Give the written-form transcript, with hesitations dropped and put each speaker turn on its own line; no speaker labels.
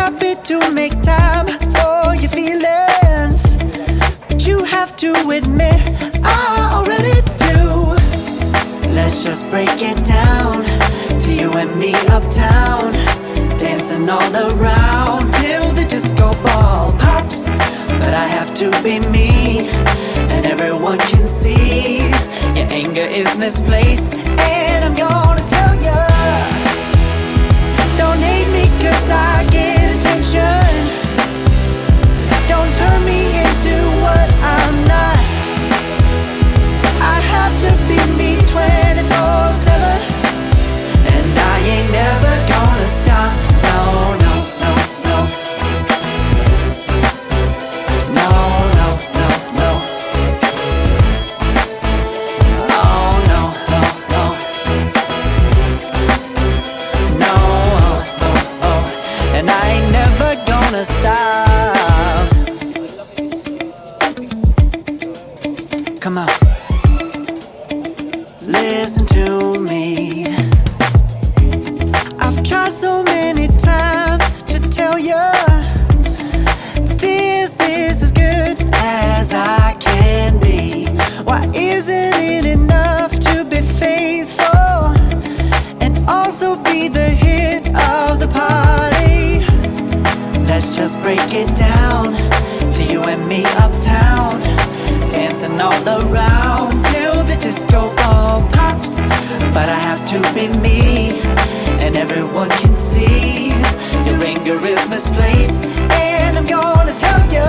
happy to make time for your feelings, but you have to admit I already do. Let's just break it down to you and me uptown, dancing all around till the disco ball pops. But I have to be me, and everyone can see your anger is misplaced. And I'm gonna tell ya, don't hate me cause I get attention. Don't turn me into what I'm not. I have to be me 24/7, and I ain't never gonna stop. No, no, no, no. No, no, no, no. Oh, no, no, no. No, oh, oh, oh. And I ain't never gonna stop. Come on, listen to me. I've tried so many times to tell you this is as good as I can be. Why isn't it enough to be faithful and also be the hit of the party? Let's just break it down to you and me uptown, dancing all around till the disco ball pops. But I have to be me, and everyone can see your anger is misplaced. And I'm gonna tell you,